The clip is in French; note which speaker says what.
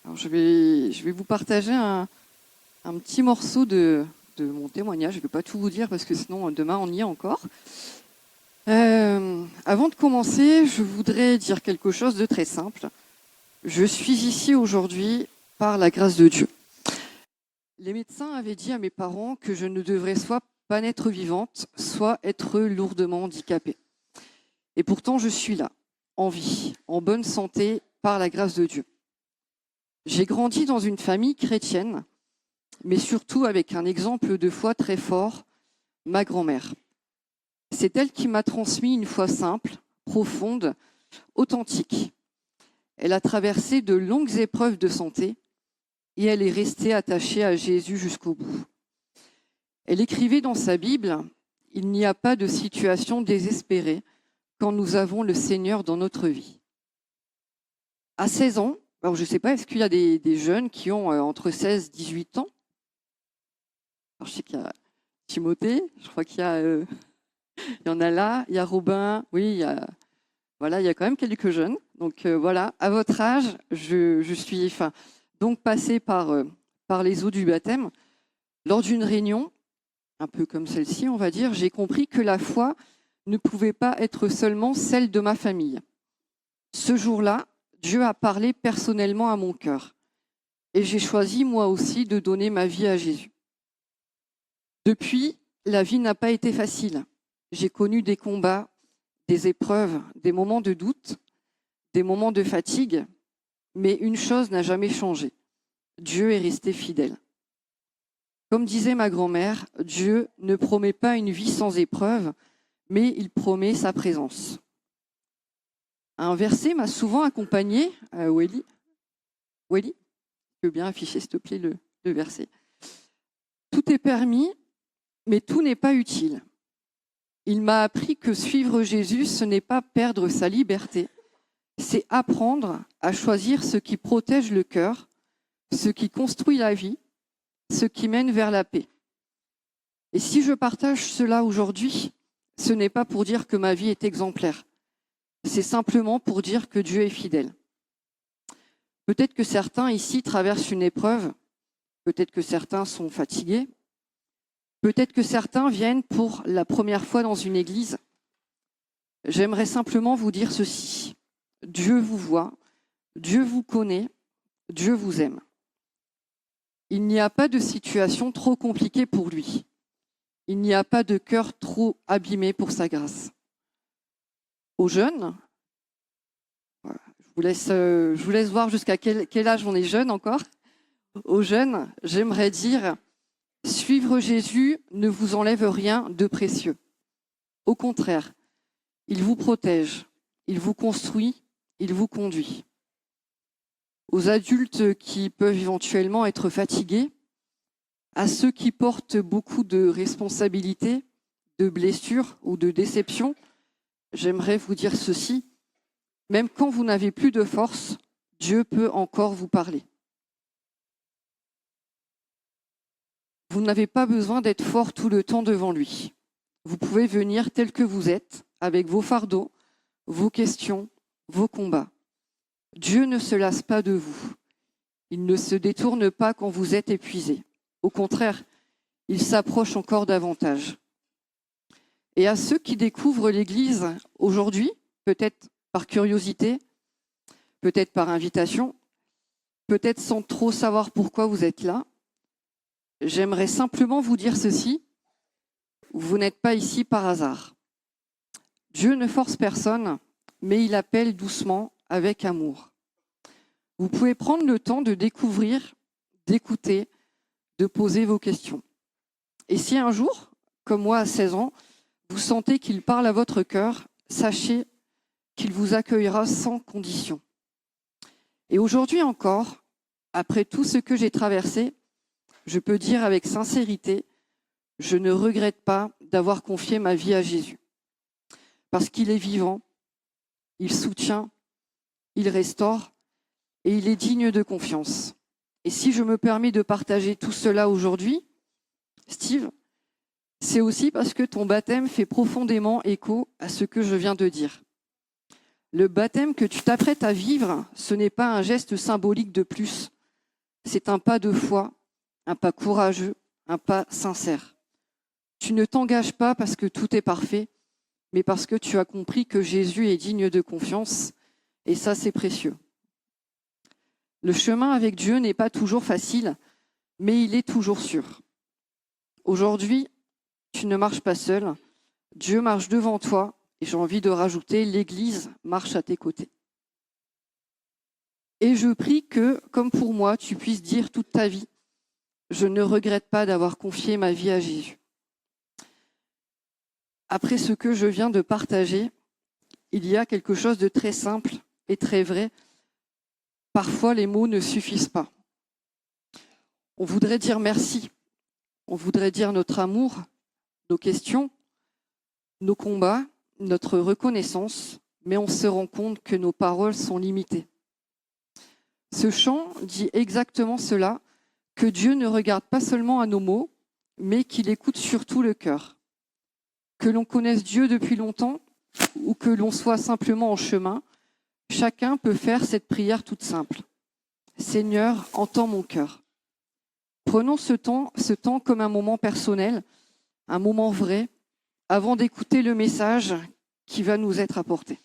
Speaker 1: Alors, je vais vous partager un petit morceau de mon témoignage. Je ne vais pas tout vous dire parce que sinon demain on y est encore. Avant de commencer, je voudrais dire quelque chose de très simple. Je suis ici aujourd'hui par la grâce de Dieu. Les médecins avaient dit à mes parents que je ne devrais soit pas naître vivante, soit être lourdement handicapée. Et pourtant, je suis là, en vie, en bonne santé, par la grâce de Dieu. J'ai grandi dans une famille chrétienne, mais surtout avec un exemple de foi très fort, ma grand-mère. C'est elle qui m'a transmis une foi simple, profonde, authentique. Elle a traversé de longues épreuves de santé et elle est restée attachée à Jésus jusqu'au bout. Elle écrivait dans sa Bible « Il n'y a pas de situation désespérée quand nous avons le Seigneur dans notre vie ». À 16 ans, alors je ne sais pas, est-ce qu'il y a des jeunes qui ont entre 16 et 18 ans? Alors je sais qu'il y a Timothée, je crois qu'il y a, il y en a là, il y a Robin, oui, il y a quand même quelques jeunes. Donc voilà, à votre âge, je suis donc passée par les eaux du baptême. Lors d'une réunion, un peu comme celle-ci, on va dire, j'ai compris que la foi ne pouvait pas être seulement celle de ma famille. Ce jour-là, Dieu a parlé personnellement à mon cœur et j'ai choisi moi aussi de donner ma vie à Jésus. Depuis, la vie n'a pas été facile. J'ai connu des combats, des épreuves, des moments de doute, des moments de fatigue, mais une chose n'a jamais changé. Dieu est resté fidèle. Comme disait ma grand-mère, Dieu ne promet pas une vie sans épreuve, mais il promet sa présence. Un verset m'a souvent accompagné, Welly, tu peux bien afficher s'il te plaît le verset. Tout est permis, mais tout n'est pas utile. Il m'a appris que suivre Jésus, ce n'est pas perdre sa liberté, c'est apprendre à choisir ce qui protège le cœur, ce qui construit la vie, ce qui mène vers la paix. Et si je partage cela aujourd'hui, ce n'est pas pour dire que ma vie est exemplaire. C'est simplement pour dire que Dieu est fidèle. Peut-être que certains ici traversent une épreuve, peut-être que certains sont fatigués, peut-être que certains viennent pour la première fois dans une église. J'aimerais simplement vous dire ceci. Dieu vous voit, Dieu vous connaît, Dieu vous aime. Il n'y a pas de situation trop compliquée pour lui. Il n'y a pas de cœur trop abîmé pour sa grâce. Aux jeunes, je vous laisse voir jusqu'à quel âge on est jeune encore. Aux jeunes, j'aimerais dire, suivre Jésus ne vous enlève rien de précieux. Au contraire, il vous protège, il vous construit, il vous conduit. Aux adultes qui peuvent éventuellement être fatigués, à ceux qui portent beaucoup de responsabilités, de blessures ou de déceptions, j'aimerais vous dire ceci. Même quand vous n'avez plus de force, Dieu peut encore vous parler. Vous n'avez pas besoin d'être fort tout le temps devant lui. Vous pouvez venir tel que vous êtes, avec vos fardeaux, vos questions, vos combats. Dieu ne se lasse pas de vous. Il ne se détourne pas quand vous êtes épuisé. Au contraire, il s'approche encore davantage. Et à ceux qui découvrent l'Église aujourd'hui, peut-être par curiosité, peut-être par invitation, peut-être sans trop savoir pourquoi vous êtes là, j'aimerais simplement vous dire ceci. Vous n'êtes pas ici par hasard. Dieu ne force personne, mais il appelle doucement avec amour. Vous pouvez prendre le temps de découvrir, d'écouter, de poser vos questions. Et si un jour, comme moi à 16 ans, vous sentez qu'il parle à votre cœur, sachez qu'il vous accueillera sans condition. Et aujourd'hui encore, après tout ce que j'ai traversé, je peux dire avec sincérité, je ne regrette pas d'avoir confié ma vie à Jésus. Parce qu'il est vivant, il soutient, il restaure et il est digne de confiance. Et si je me permets de partager tout cela aujourd'hui, Steve, c'est aussi parce que ton baptême fait profondément écho à ce que je viens de dire. Le baptême que tu t'apprêtes à vivre, ce n'est pas un geste symbolique de plus c'est un pas de foi, un pas courageux, un pas sincère. Tu ne t'engages pas parce que tout est parfait, mais parce que tu as compris que Jésus est digne de confiance, et ça, c'est précieux. Le chemin avec Dieu n'est pas toujours facile, mais il est toujours sûr. Aujourd'hui, tu ne marches pas seul, Dieu marche devant toi, et j'ai envie de rajouter, l'Église marche à tes côtés. Et je prie que, comme pour moi, tu puisses dire toute ta vie, je ne regrette pas d'avoir confié ma vie à Jésus. Après ce que je viens de partager, il y a quelque chose de très simple et très vrai. Parfois, les mots ne suffisent pas. On voudrait dire merci, on voudrait dire notre amour, nos questions, nos combats, notre reconnaissance, mais on se rend compte que nos paroles sont limitées. Ce chant dit exactement cela, que Dieu ne regarde pas seulement à nos mots, mais qu'il écoute surtout le cœur. Que l'on connaisse Dieu depuis longtemps ou que l'on soit simplement en chemin, chacun peut faire cette prière toute simple. Seigneur, entends mon cœur. Prenons ce temps comme un moment personnel, un moment vrai, avant d'écouter le message qui va nous être apporté.